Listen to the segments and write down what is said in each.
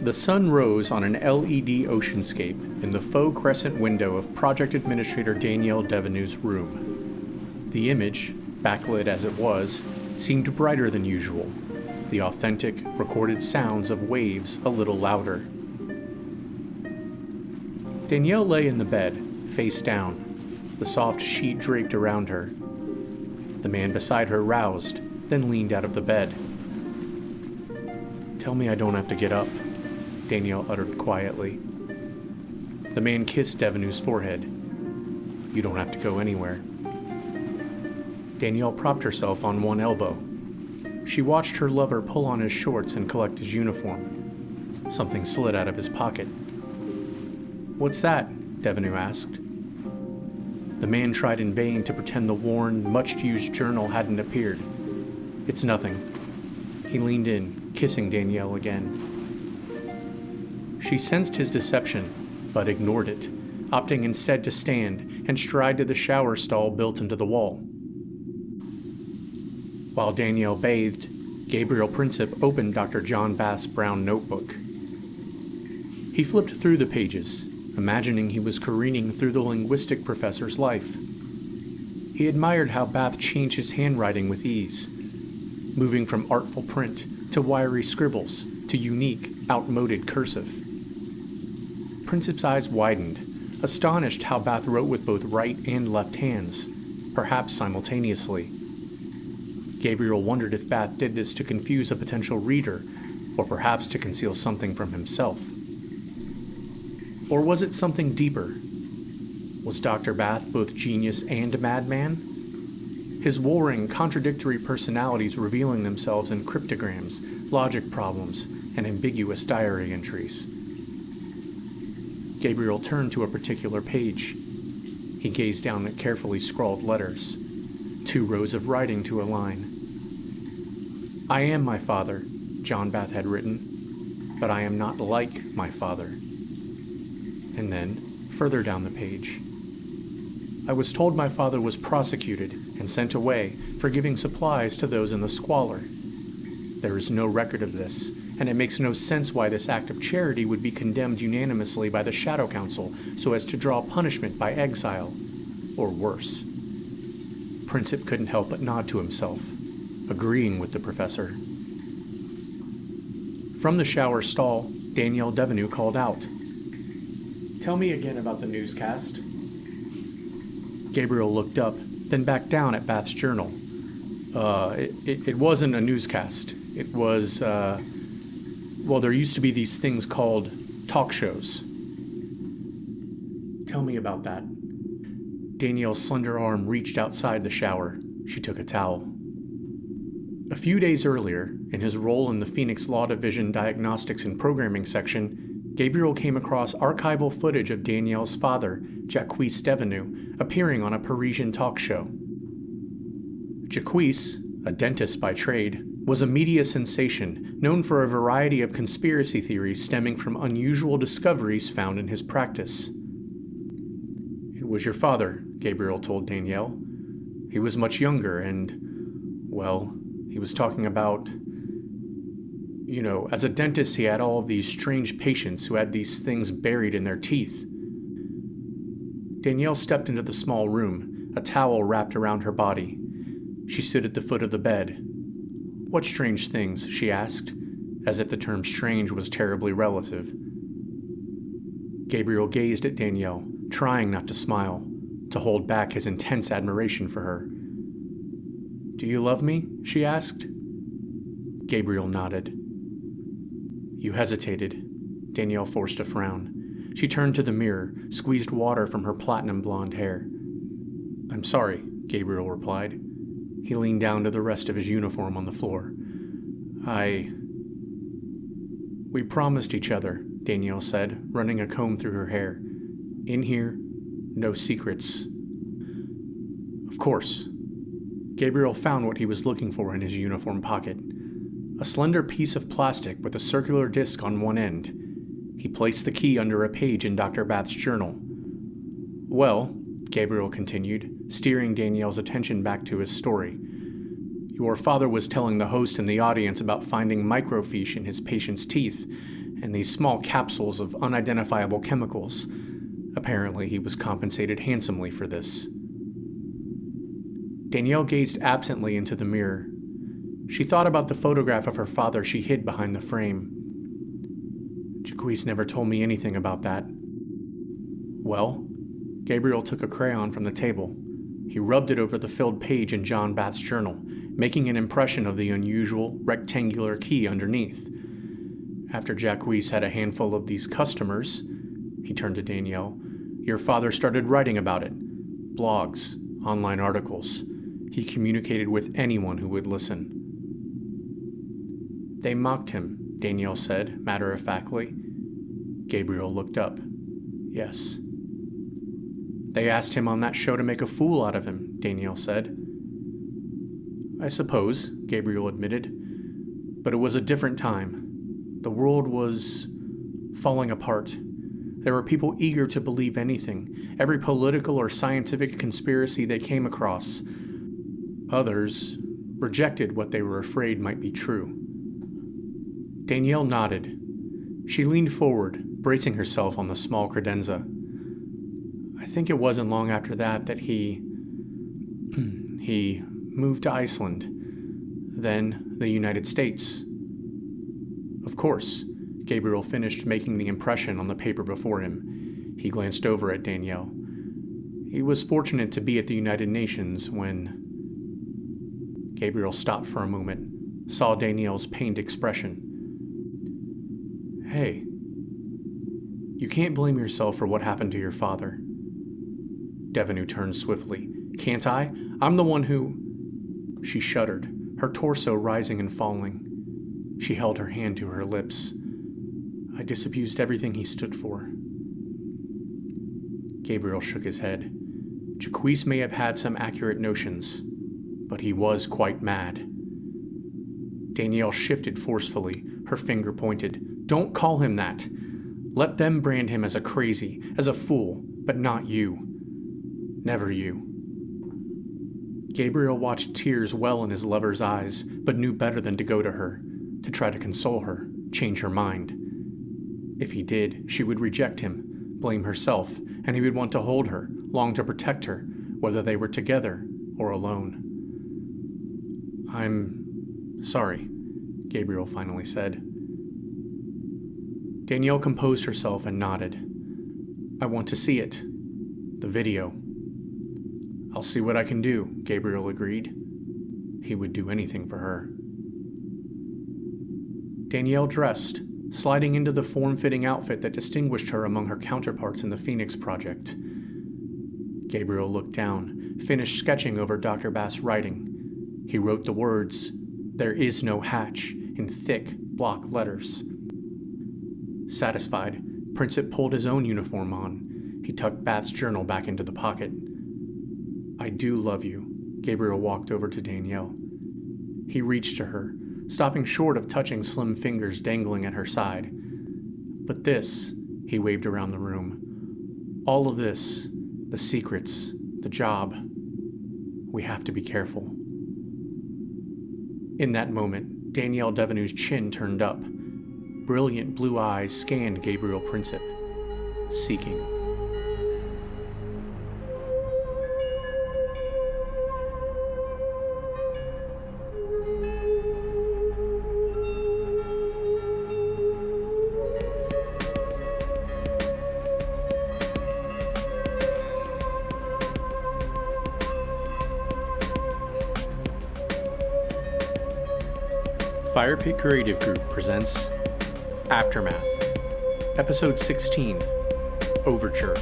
The sun rose on an LED oceanscape in the faux crescent window of Project Administrator Danielle Deveneu's room. The image, backlit as it was, seemed brighter than usual, the authentic, recorded sounds of waves a little louder. Danielle lay in the bed, face down, the soft sheet draped around her. The man beside her roused, then leaned out of the bed. "Tell me I don't have to get up," Danielle uttered quietly. The man kissed Deveneu's forehead. "You don't have to go anywhere." Danielle propped herself on one elbow. She watched her lover pull on his shorts and collect his uniform. Something slid out of his pocket. "What's that?" Devenue asked. The man tried in vain to pretend the worn, much-used journal hadn't appeared. "It's nothing." He leaned in, kissing Danielle again. She sensed his deception, but ignored it, opting instead to stand and stride to the shower stall built into the wall. While Danielle bathed, Gabriel Princip opened Dr. John Bath's brown notebook. He flipped through the pages, imagining he was careening through the linguistic professor's life. He admired how Bath changed his handwriting with ease, moving from artful print to wiry scribbles to unique, outmoded cursive. Princip's eyes widened, astonished how Bath wrote with both right and left hands, perhaps simultaneously. Gabriel wondered if Bath did this to confuse a potential reader, or perhaps to conceal something from himself. Or was it something deeper? Was Dr. Bath both genius and madman? His warring, contradictory personalities revealing themselves in cryptograms, logic problems, and ambiguous diary entries. Gabriel turned to a particular page. He gazed down at carefully scrawled letters, 2 rows of writing to a line. "I am my father," John Bath had written, "but I am not like my father." And then, further down the page, "I was told my father was prosecuted and sent away for giving supplies to those in the squalor. There is no record of this, and it makes no sense why this act of charity would be condemned unanimously by the Shadow Council so as to draw punishment by exile, or worse." Princip couldn't help but nod to himself, agreeing with the professor. From the shower stall, Danielle Devenue called out, "Tell me again about the newscast." Gabriel looked up, then back down at Bath's journal. It wasn't a newscast. It was, there used to be these things called talk shows." "Tell me about that." Danielle's slender arm reached outside the shower. She took a towel. A few days earlier, in his role in the Phoenix Law Division Diagnostics and Programming section, Gabriel came across archival footage of Danielle's father, Jacques Devenue, appearing on a Parisian talk show. Jacques, a dentist by trade, was a media sensation known for a variety of conspiracy theories stemming from unusual discoveries found in his practice. "It was your father," Gabriel told Danielle. "He was much younger and, he was talking about, as a dentist he had all of these strange patients who had these things buried in their teeth." Danielle stepped into the small room, a towel wrapped around her body. She stood at the foot of the bed. "What strange things?" she asked, as if the term strange was terribly relative. Gabriel gazed at Danielle, trying not to smile, to hold back his intense admiration for her. "Do you love me?" she asked. Gabriel nodded. "You hesitated." Danielle forced a frown. She turned to the mirror, squeezed water from her platinum blonde hair. "I'm sorry," Gabriel replied. He leaned down to the rest of his uniform on the floor. "We promised each other," Danielle said, running a comb through her hair. "In here, no secrets." "Of course." Gabriel found what he was looking for in his uniform pocket. A slender piece of plastic with a circular disc on one end. He placed the key under a page in Dr. Bath's journal. "Well," Gabriel continued, steering Danielle's attention back to his story, "your father was telling the host and the audience about finding microfiche in his patient's teeth, and these small capsules of unidentifiable chemicals. Apparently, he was compensated handsomely for this. Danielle gazed absently into the mirror. She thought about the photograph of her father she hid behind the frame. Jaquise never told me anything about that. Well, Gabriel took a crayon from the table. He rubbed it over the filled page in John Bath's journal, making an impression of the unusual rectangular key underneath. After Jaquise had a handful of these customers, he turned to Danielle, your father started writing about it. Blogs, online articles. He communicated with anyone who would listen. They mocked him, Danielle said, matter-of-factly. Gabriel looked up. Yes. They asked him on that show to make a fool out of him, Danielle said. I suppose, Gabriel admitted. But it was a different time. The world was falling apart. There were people eager to believe anything, every political or scientific conspiracy they came across. Others rejected what they were afraid might be true. Danielle nodded. She leaned forward, bracing herself on the small credenza. I think it wasn't long after that he moved to Iceland, then the United States. Of course, Gabriel finished making the impression on the paper before him. He glanced over at Danielle. He was fortunate to be at the United Nations when... Gabriel stopped for a moment, saw Danielle's pained expression. Hey, you can't blame yourself for what happened to your father. Devenu turned swiftly. Can't I? I'm the one who... She shuddered, her torso rising and falling. She held her hand to her lips. I disabused everything he stood for. Gabriel shook his head. Jaquise may have had some accurate notions, but he was quite mad. Danielle shifted forcefully, her finger pointed. Don't call him that. Let them brand him as a crazy, as a fool, but not you. Never you. Gabriel watched tears well in his lover's eyes, but knew better than to go to her, to try to console her, change her mind. If he did, she would reject him, blame herself, and he would want to hold her, long to protect her, whether they were together or alone. I'm sorry, Gabriel finally said. Danielle composed herself and nodded. I want to see it. The video. I'll see what I can do, Gabriel agreed. He would do anything for her. Danielle dressed, sliding into the form-fitting outfit that distinguished her among her counterparts in the Phoenix Project. Gabriel looked down, finished sketching over Dr. Bass' writing. He wrote the words, "There is no hatch," in thick, block letters. Satisfied, Princip pulled his own uniform on. He tucked Bath's journal back into the pocket. I do love you, Gabriel walked over to Danielle. He reached to her, stopping short of touching slim fingers dangling at her side. But this, he waved around the room. All of this, the secrets, the job, we have to be careful. In that moment, Danielle Devenue's chin turned up. Brilliant blue eyes scanned Gabriel Princip, seeking. Fire Pit Creative Group presents Aftermath, Episode 16, Overture.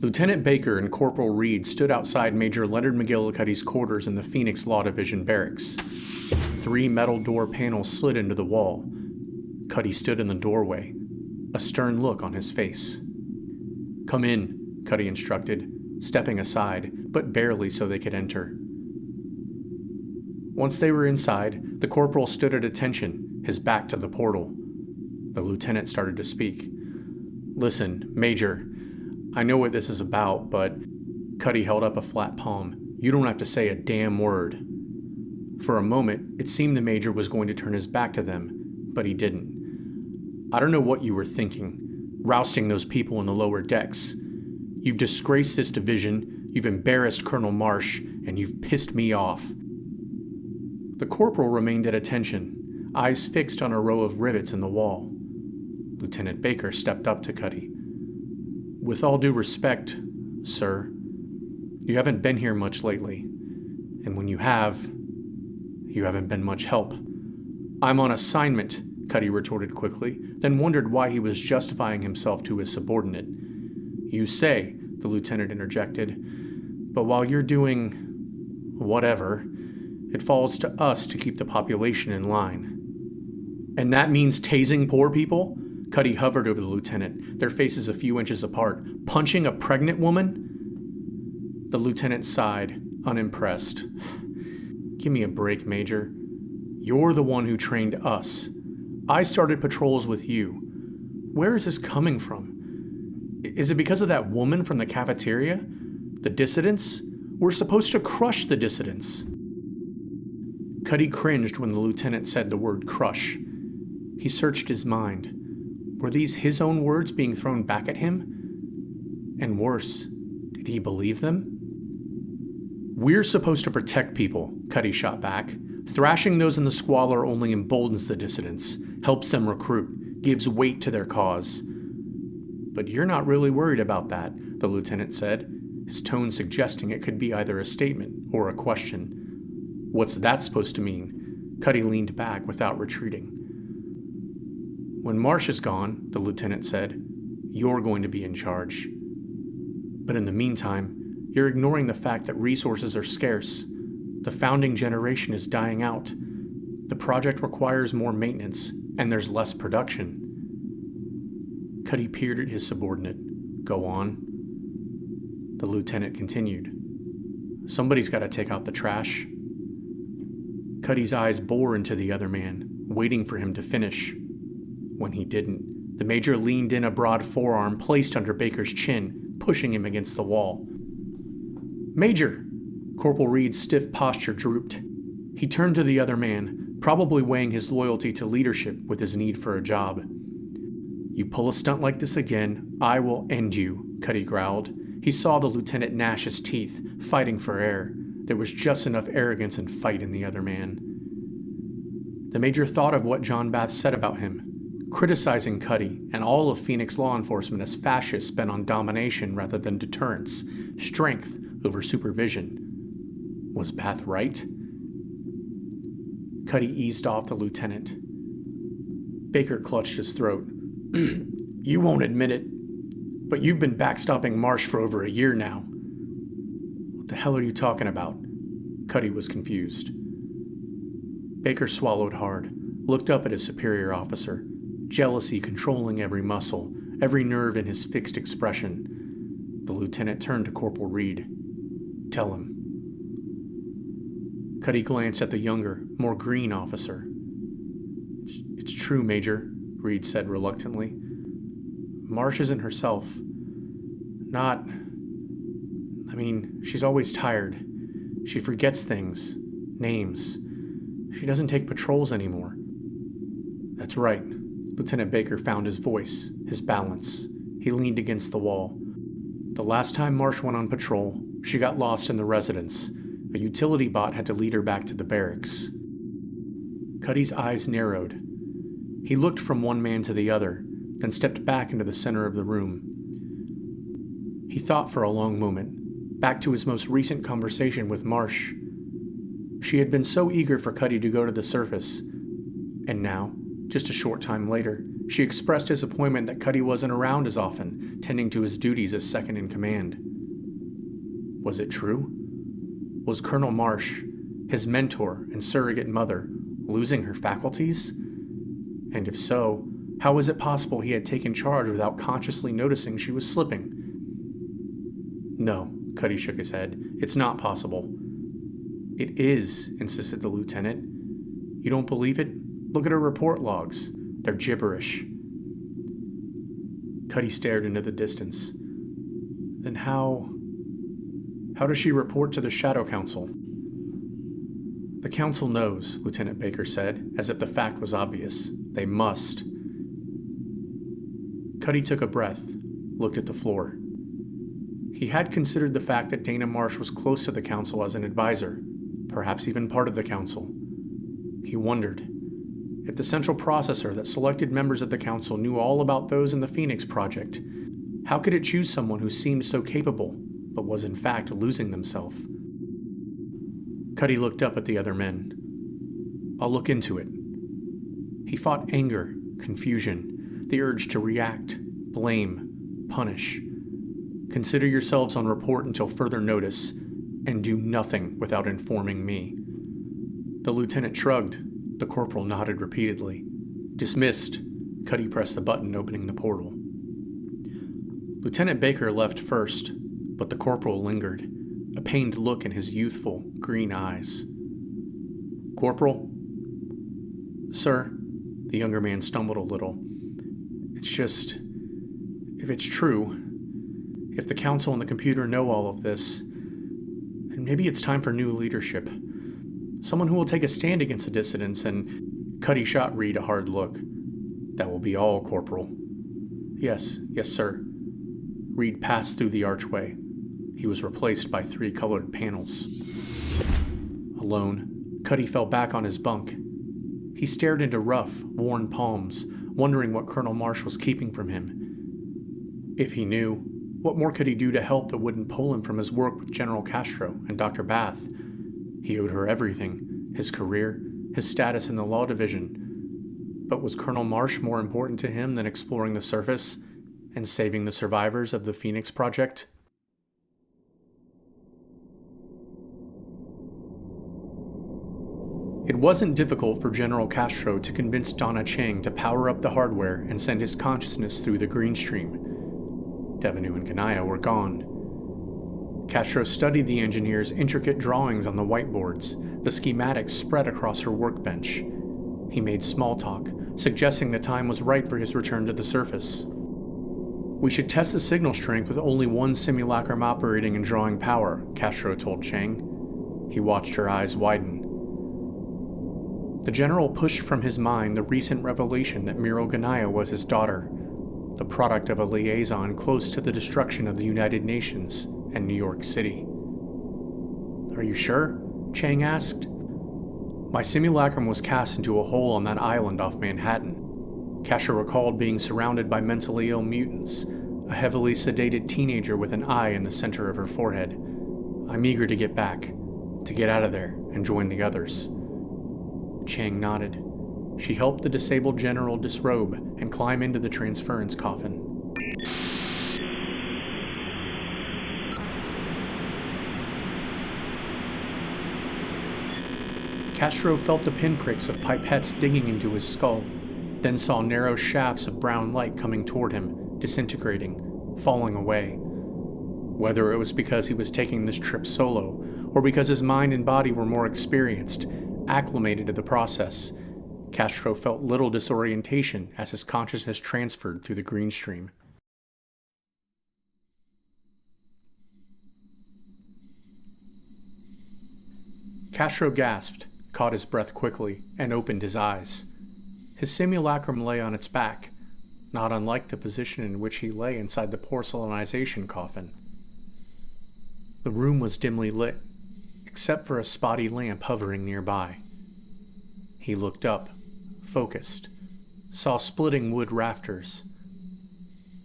Lieutenant Baker and Corporal Reed stood outside Major Leonard McGillicuddy's quarters in the Phoenix Law Division barracks. 3 metal door panels slid into the wall. Cuddy stood in the doorway, a stern look on his face. "Come in," Cuddy instructed, stepping aside, but barely so they could enter. Once they were inside, the corporal stood at attention, his back to the portal. The lieutenant started to speak. "Listen, Major, I know what this is about, but..." Cuddy held up a flat palm. "You don't have to say a damn word." For a moment, it seemed the Major was going to turn his back to them, but he didn't. "I don't know what you were thinking, rousting those people in the lower decks. You've disgraced this division, you've embarrassed Colonel Marsh, and you've pissed me off." The corporal remained at attention, eyes fixed on a row of rivets in the wall. Lieutenant Baker stepped up to Cuddy. "With all due respect, sir, you haven't been here much lately, and when you have, you haven't been much help." "I'm on assignment," Cuddy retorted quickly, then wondered why he was justifying himself to his subordinate. "You say," the lieutenant interjected, "but while you're doing whatever, it falls to us to keep the population in line." "And that means tasing poor people?" Cuddy hovered over the lieutenant, their faces a few inches apart. "Punching a pregnant woman?" The lieutenant sighed, unimpressed. "Give me a break, Major. You're the one who trained us. I started patrols with you. Where is this coming from? Is it because of that woman from the cafeteria? The dissidents? We're supposed to crush the dissidents." Cuddy cringed when the lieutenant said the word crush. He searched his mind. Were these his own words being thrown back at him? And worse, did he believe them? "We're supposed to protect people," Cuddy shot back. "Thrashing those in the squalor only emboldens the dissidents, helps them recruit, gives weight to their cause." "But you're not really worried about that," the lieutenant said, his tone suggesting it could be either a statement or a question. "What's that supposed to mean?" Cuddy leaned back without retreating. "When Marsh is gone," the lieutenant said, "you're going to be in charge. But in the meantime, you're ignoring the fact that resources are scarce. The founding generation is dying out. The project requires more maintenance, and there's less production." Cuddy peered at his subordinate. "Go on." The lieutenant continued. "Somebody's got to take out the trash." Cuddy's eyes bore into the other man, waiting for him to finish. When he didn't, the Major leaned in a broad forearm placed under Baker's chin, pushing him against the wall. "Major!" Corporal Reed's stiff posture drooped. He turned to the other man, probably weighing his loyalty to leadership with his need for a job. "You pull a stunt like this again, I will end you," Cuddy growled. He saw the lieutenant gnash his teeth, fighting for air. There was just enough arrogance and fight in the other man. The Major thought of what John Bath said about him, criticizing Cuddy and all of Phoenix law enforcement as fascists bent on domination rather than deterrence, strength over supervision. Was Bath right? Cuddy eased off the lieutenant. Baker clutched his throat. "You won't admit it, but you've been backstopping Marsh for over a year now." "What the hell are you talking about?" Cuddy was confused. Baker swallowed hard, looked up at his superior officer, jealousy controlling every muscle, every nerve in his fixed expression. The lieutenant turned to Corporal Reed. "Tell him." Cuddy glanced at the younger, more green officer. It's true, Major," Reed said reluctantly. "Marsh isn't herself. She's always tired. She forgets things, names. She doesn't take patrols anymore." "That's right." Lieutenant Baker found his voice, his balance. He leaned against the wall. "The last time Marsh went on patrol, she got lost in the residence. A utility bot had to lead her back to the barracks." Cuddy's eyes narrowed. He looked from one man to the other, then stepped back into the center of the room. He thought for a long moment, back to his most recent conversation with Marsh. She had been so eager for Cuddy to go to the surface, and now, just a short time later, she expressed disappointment that Cuddy wasn't around as often, tending to his duties as second in command. Was it true? Was Colonel Marsh, his mentor and surrogate mother, losing her faculties? And if so, how was it possible he had taken charge without consciously noticing she was slipping? No, Cuddy shook his head. It's not possible. It is, insisted the lieutenant. You don't believe it? Look at her report logs. They're gibberish. Cuddy stared into the distance. Then how does she report to the Shadow Council? The Council knows, Lieutenant Baker said, as if the fact was obvious. They must. Cuddy took a breath, looked at the floor. He had considered the fact that Dana Marsh was close to the Council as an advisor, perhaps even part of the Council. He wondered, if the central processor that selected members of the Council knew all about those in the Phoenix Project, how could it choose someone who seemed so capable, but was in fact losing themselves? Cuddy looked up at the other men. I'll look into it. He fought anger, confusion, the urge to react, blame, punish. Consider yourselves on report until further notice, and do nothing without informing me. The lieutenant shrugged. The corporal nodded repeatedly. Dismissed. Cuddy pressed the button opening the portal. Lieutenant Baker left first, but the corporal lingered, a pained look in his youthful, green eyes. Corporal? Sir, the younger man stumbled a little. It's just, if it's true, if the Council and the computer know all of this, then maybe it's time for new leadership. Someone who will take a stand against the dissidents and... Cuddy shot Reed a hard look. That will be all, Corporal. Yes, sir. Reed passed through the archway. He was replaced by 3 colored panels. Alone, Cuddy fell back on his bunk. He stared into rough, worn palms, wondering what Colonel Marsh was keeping from him. If he knew, what more could he do to help that wouldn't pull him from his work with General Castro and Dr. Bath? He owed her everything, his career, his status in the law division. But was Colonel Marsh more important to him than exploring the surface and saving the survivors of the Phoenix Project? It wasn't difficult for General Castro to convince Donna Chang to power up the hardware and send his consciousness through the green stream. Devenu and Kanaya were gone. Castro studied the engineer's intricate drawings on the whiteboards, the schematics spread across her workbench. He made small talk, suggesting the time was right for his return to the surface. We should test the signal strength with only one simulacrum operating and drawing power, Castro told Chang. He watched her eyes widen. The general pushed from his mind the recent revelation that Miro Ganaya was his daughter, the product of a liaison close to the destruction of the United Nations and New York City. Are you sure? Chang asked. My simulacrum was cast into a hole on that island off Manhattan. Castro recalled being surrounded by mentally ill mutants, a heavily sedated teenager with an eye in the center of her forehead. I'm eager to get back, to get out of there and join the others. Chang nodded. She helped the disabled general disrobe and climb into the transference coffin. Castro felt the pinpricks of pipettes digging into his skull, then saw narrow shafts of brown light coming toward him, disintegrating, falling away. Whether it was because he was taking this trip solo, or because his mind and body were more experienced, acclimated to the process, Castro felt little disorientation as his consciousness transferred through the green stream. Castro gasped, caught his breath quickly, and opened his eyes. His simulacrum lay on its back, not unlike the position in which he lay inside the porcelainization coffin. The room was dimly lit, except for a spotty lamp hovering nearby. He looked up, focused, saw splitting wood rafters.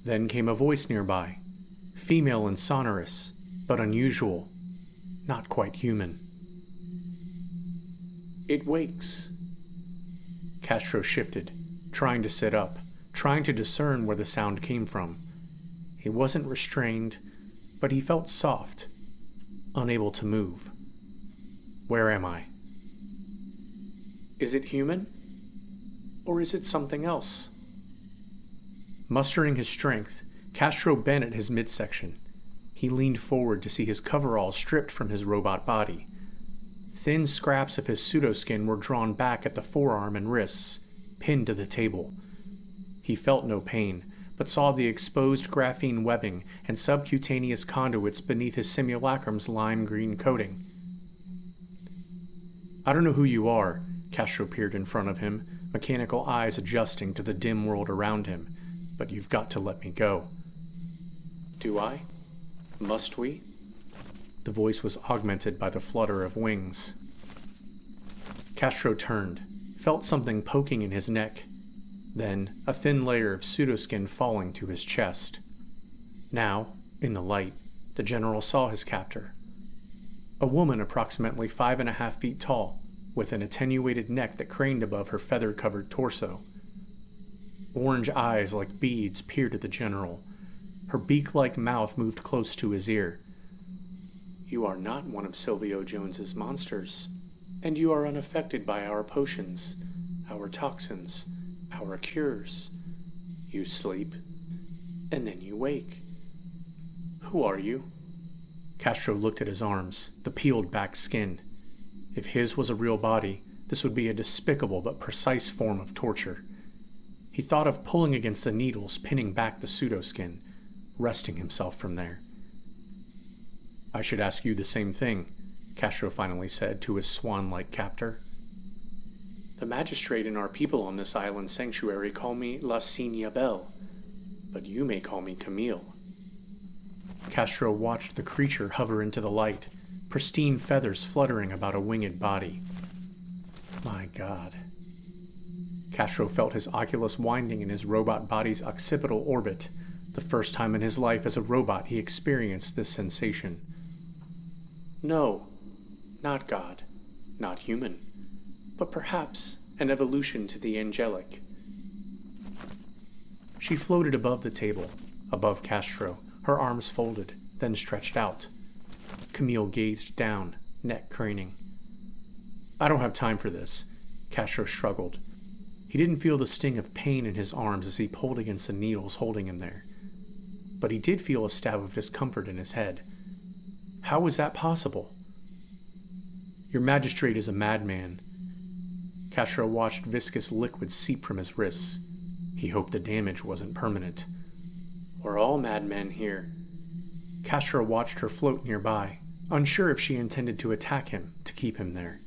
Then came a voice nearby, female and sonorous, but unusual, not quite human. It wakes. Castro shifted, trying to sit up, trying to discern where the sound came from. He wasn't restrained, but he felt soft, unable to move. Where am I? Is it human? Or is it something else? Mustering his strength, Castro bent at his midsection. He leaned forward to see his coveralls stripped from his robot body. Thin scraps of his pseudoskin were drawn back at the forearm and wrists, pinned to the table. He felt no pain, but saw the exposed graphene webbing and subcutaneous conduits beneath his simulacrum's lime green coating. I don't know who you are, Castro peered in front of him, mechanical eyes adjusting to the dim world around him, but you've got to let me go. Do I? Must we? The voice was augmented by the flutter of wings. Castro turned, felt something poking in his neck, then a thin layer of pseudoskin falling to his chest. Now, in the light, the general saw his captor. A woman approximately 5.5 feet tall, with an attenuated neck that craned above her feather-covered torso. Orange eyes like beads peered at the general. Her beak-like mouth moved close to his ear. You are not one of Silvio Jones's monsters, and you are unaffected by our potions, our toxins, our cures. You sleep, and then you wake. Who are you? Castro looked at his arms, the peeled-back skin. If his was a real body, this would be a despicable but precise form of torture. He thought of pulling against the needles, pinning back the pseudoskin, wresting himself from there. I should ask you the same thing, Castro finally said to his swan-like captor. The magistrate and our people on this island sanctuary call me La Signa Belle, but you may call me Camille. Castro watched the creature hover into the light, pristine feathers fluttering about a winged body. My God. Castro felt his oculus winding in his robot body's occipital orbit. The first time in his life as a robot he experienced this sensation. No, not God, not human, but perhaps an evolution to the angelic. She floated above the table, above Castro, her arms folded, then stretched out. Camille gazed down, neck craning. I don't have time for this, Castro struggled. He didn't feel the sting of pain in his arms as he pulled against the needles holding him there. But he did feel a stab of discomfort in his head. How was that possible? Your magistrate is a madman. Castro watched viscous liquid seep from his wrists. He hoped the damage wasn't permanent. We're all madmen here. Castro watched her float nearby, unsure if she intended to attack him, to keep him there.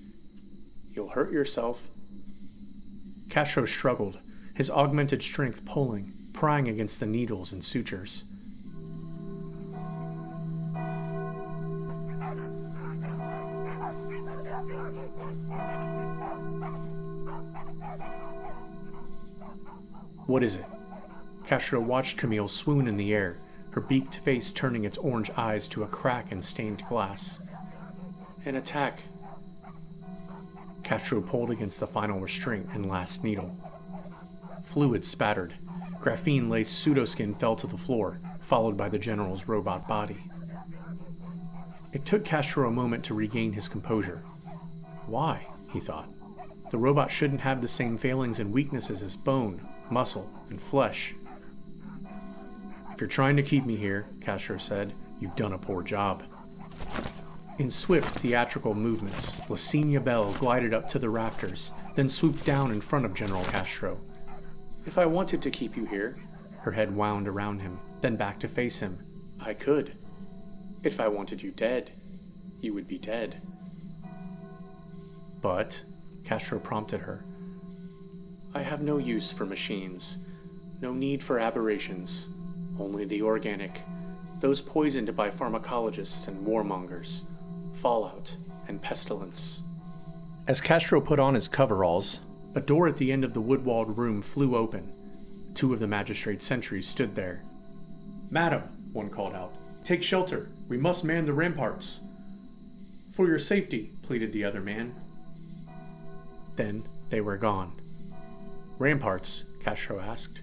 You'll hurt yourself. Castro struggled, his augmented strength pulling, prying against the needles and sutures. What is it? Castro watched Camille swoon in the air, her beaked face turning its orange eyes to a crack in stained glass. An attack. Castro pulled against the final restraint and last needle. Fluid spattered. Graphene-laced pseudoskin fell to the floor, followed by the general's robot body. It took Castro a moment to regain his composure. Why? He thought. The robot shouldn't have the same failings and weaknesses as bone, muscle, and flesh. If you're trying to keep me here, Castro said, you've done a poor job. In swift, theatrical movements, La Signa Belle glided up to the rafters, then swooped down in front of General Castro. If I wanted to keep you here, her head wound around him, then back to face him, I could. If I wanted you dead, you would be dead. But, Castro prompted her, I have no use for machines, no need for aberrations, only the organic, those poisoned by pharmacologists and warmongers, fallout and pestilence. As Castro put on his coveralls, a door at the end of the wood-walled room flew open. Two of the magistrate's sentries stood there. Madam, one called out, take shelter. We must man the ramparts. For your safety, pleaded the other man. Then they were gone. Ramparts? Castro asked.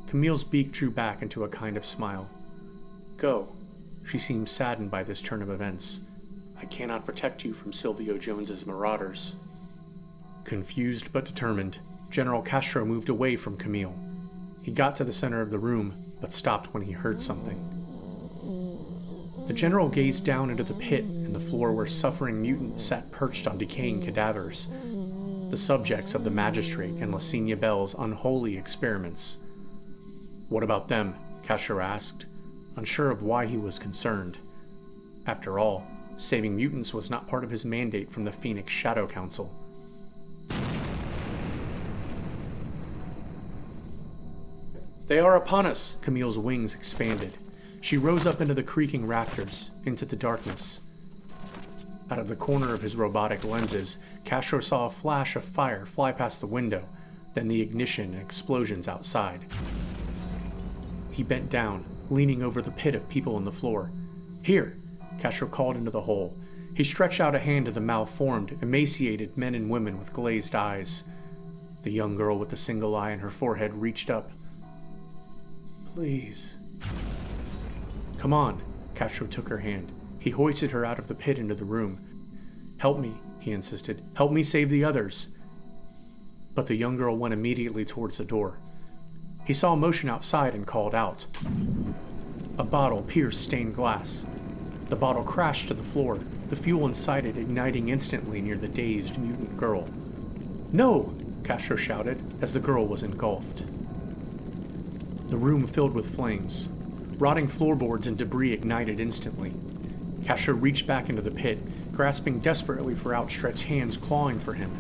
Camille's beak drew back into a kind of smile. Go. She seemed saddened by this turn of events. I cannot protect you from Silvio Jones's marauders. Confused but determined, General Castro moved away from Camille. He got to the center of the room, but stopped when he heard something. The general gazed down into the pit in the floor where suffering mutants sat perched on decaying cadavers, the subjects of the magistrate and Lasenia Bell's unholy experiments. "What about them?" Castro asked, unsure of why he was concerned. After all, saving mutants was not part of his mandate from the Phoenix Shadow Council. "They are upon us!" Camille's wings expanded. She rose up into the creaking rafters, into the darkness. Out of the corner of his robotic lenses, Castro saw a flash of fire fly past the window, then the ignition and explosions outside. He bent down, leaning over the pit of people on the floor. "Here!" Castro called into the hole. He stretched out a hand to the malformed, emaciated men and women with glazed eyes. The young girl with the single eye in her forehead reached up. "Please." "Come on." Castro took her hand. He hoisted her out of the pit into the room. "Help me," he insisted. "Help me save the others." But the young girl went immediately towards the door. He saw motion outside and called out. A bottle pierced stained glass. The bottle crashed to the floor, the fuel inside it igniting instantly near the dazed mutant girl. "No!" Castro shouted as the girl was engulfed. The room filled with flames. Rotting floorboards and debris ignited instantly. Castro reached back into the pit, grasping desperately for outstretched hands clawing for him.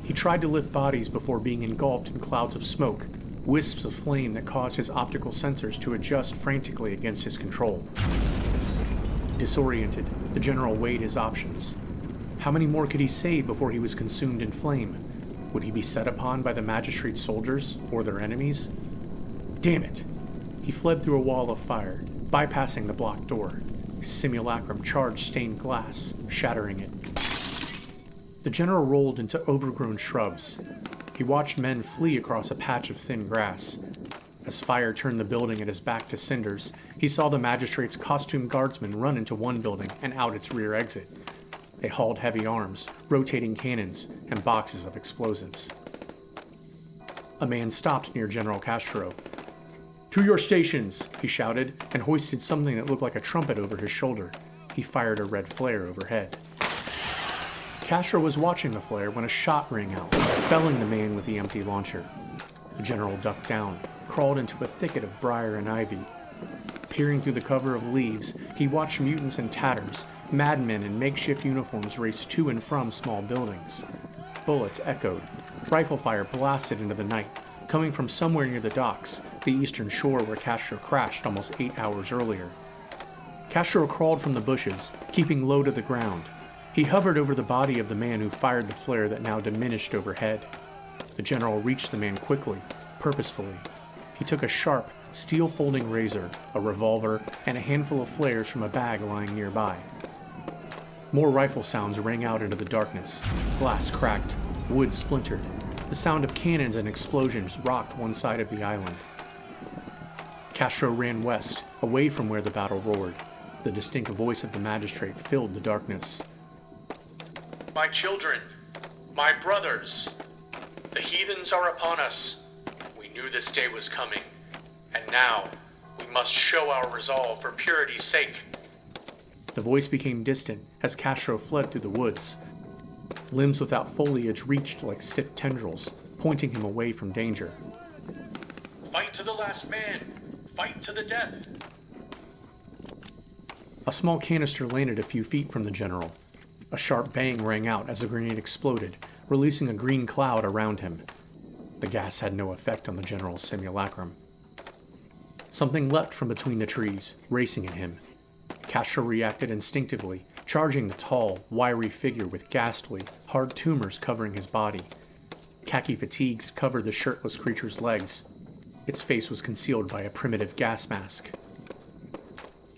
He tried to lift bodies before being engulfed in clouds of smoke, wisps of flame that caused his optical sensors to adjust frantically against his control. Disoriented, the general weighed his options. How many more could he save before he was consumed in flame? Would he be set upon by the magistrate's soldiers or their enemies? Damn it! He fled through a wall of fire, bypassing the blocked door. His simulacrum charged stained glass, shattering it. The general rolled into overgrown shrubs. He watched men flee across a patch of thin grass. As fire turned the building at his back to cinders, he saw the magistrate's costumed guardsmen run into one building and out its rear exit. They hauled heavy arms, rotating cannons, and boxes of explosives. A man stopped near General Castro. "To your stations!" he shouted, and hoisted something that looked like a trumpet over his shoulder. He fired a red flare overhead. Castro was watching the flare when a shot rang out, felling the man with the empty launcher. The general ducked down, crawled into a thicket of briar and ivy. Peering through the cover of leaves, he watched mutants in tatters, madmen in makeshift uniforms race to and from small buildings. Bullets echoed. Rifle fire blasted into the night, coming from somewhere near the docks, the eastern shore where Castro crashed almost 8 hours earlier. Castro crawled from the bushes, keeping low to the ground. He hovered over the body of the man who fired the flare that now diminished overhead. The general reached the man quickly, purposefully. He took a sharp, steel-folding razor, a revolver, and a handful of flares from a bag lying nearby. More rifle sounds rang out into the darkness. Glass cracked, wood splintered. The sound of cannons and explosions rocked one side of the island. Castro ran west, away from where the battle roared. The distinct voice of the magistrate filled the darkness. "My children, my brothers, the heathens are upon us. We knew this day was coming, and now we must show our resolve for purity's sake." The voice became distant as Castro fled through the woods. Limbs without foliage reached like stiff tendrils, pointing him away from danger. "Fight to the last man! Fight to the death!" A small canister landed a few feet from the general. A sharp bang rang out as the grenade exploded, releasing a green cloud around him. The gas had no effect on the general's simulacrum. Something leapt from between the trees, racing at him. Castro reacted instinctively, charging the tall, wiry figure with ghastly, hard tumors covering his body. Khaki fatigues covered the shirtless creature's legs. Its face was concealed by a primitive gas mask.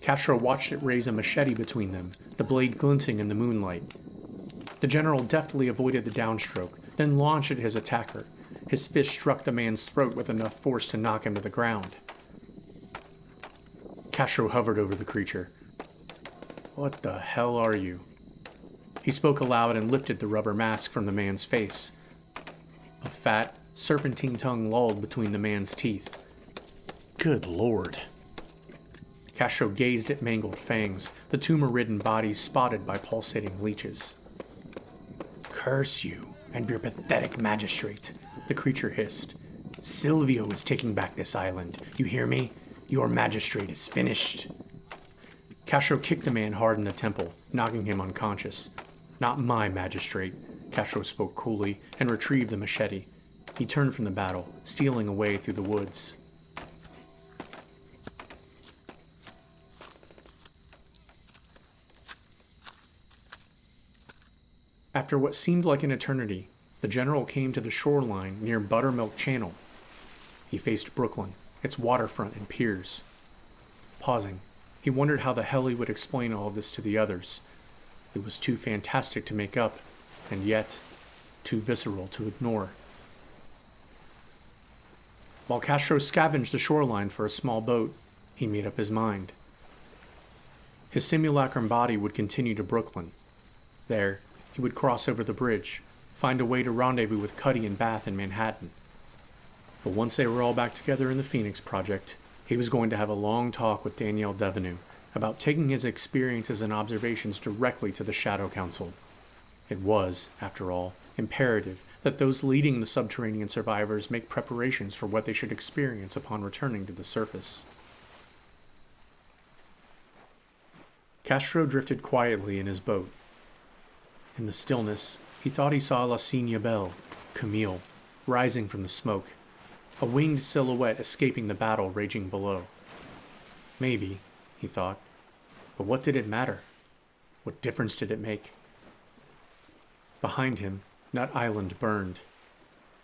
Castro watched it raise a machete between them, the blade glinting in the moonlight. The general deftly avoided the downstroke, then launched at his attacker. His fist struck the man's throat with enough force to knock him to the ground. Castro hovered over the creature. "What the hell are you?" He spoke aloud and lifted the rubber mask from the man's face. A fat, serpentine tongue lolled between the man's teeth. Good Lord. Castro gazed at mangled fangs, the tumor-ridden bodies spotted by pulsating leeches. Curse you and your pathetic magistrate, the creature hissed. Silvio is taking back this island. You hear me? Your magistrate is finished. Castro kicked the man hard in the temple, knocking him unconscious. Not my magistrate, Castro spoke coolly and retrieved the machete. He turned from the battle, stealing away through the woods. After what seemed like an eternity, the general came to the shoreline near Buttermilk Channel. He faced Brooklyn, its waterfront and piers. Pausing, he wondered how the hell he would explain all of this to the others. It was too fantastic to make up, and yet too visceral to ignore. While Castro scavenged the shoreline for a small boat, he made up his mind. His simulacrum body would continue to Brooklyn. There, he would cross over the bridge, find a way to rendezvous with Cuddy and Bath in Manhattan. But once they were all back together in the Phoenix Project, he was going to have a long talk with Danielle Devanue about taking his experiences and observations directly to the Shadow Council. It was, after all, imperative that those leading the subterranean survivors make preparations for what they should experience upon returning to the surface. Castro drifted quietly in his boat. In the stillness, he thought he saw La Signa Belle, Camille, rising from the smoke, a winged silhouette escaping the battle raging below. Maybe, he thought, but what did it matter? What difference did it make? Behind him, Nut Island burned.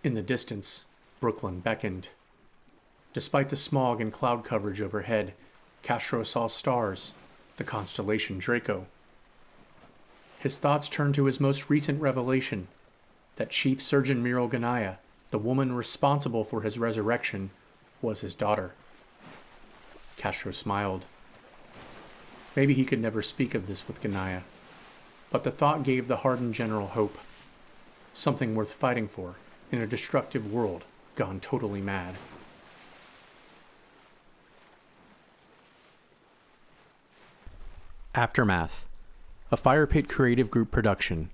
In the distance, Brooklyn beckoned. Despite the smog and cloud coverage overhead, Castro saw stars, the constellation Draco. His thoughts turned to his most recent revelation, that Chief Surgeon Muriel Ganaya, the woman responsible for his resurrection, was his daughter. Castro smiled. Maybe he could never speak of this with Ganaya, but the thought gave the hardened general hope. Something worth fighting for in a destructive world gone totally mad. Aftermath, a Fire Pit Creative Group production,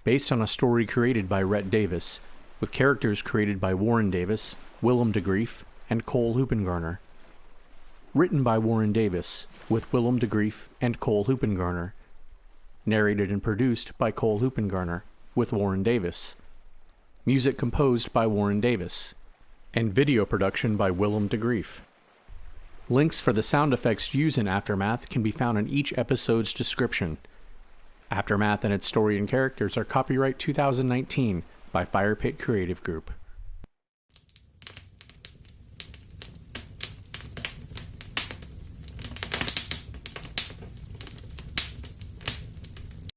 based on a story created by Rhett Davis, with characters created by Warren Davis, Willem de Greef, and Cole Hoopingarner. Written by Warren Davis, with Willem de Greef and Cole Hoopingarner. Narrated and produced by Cole Hoopingarner, with Warren Davis. Music composed by Warren Davis. And video production by Willem de Greef. Links for the sound effects used in Aftermath can be found in each episode's description. Aftermath and its story and characters are copyright 2019 by Fire Pit Creative Group.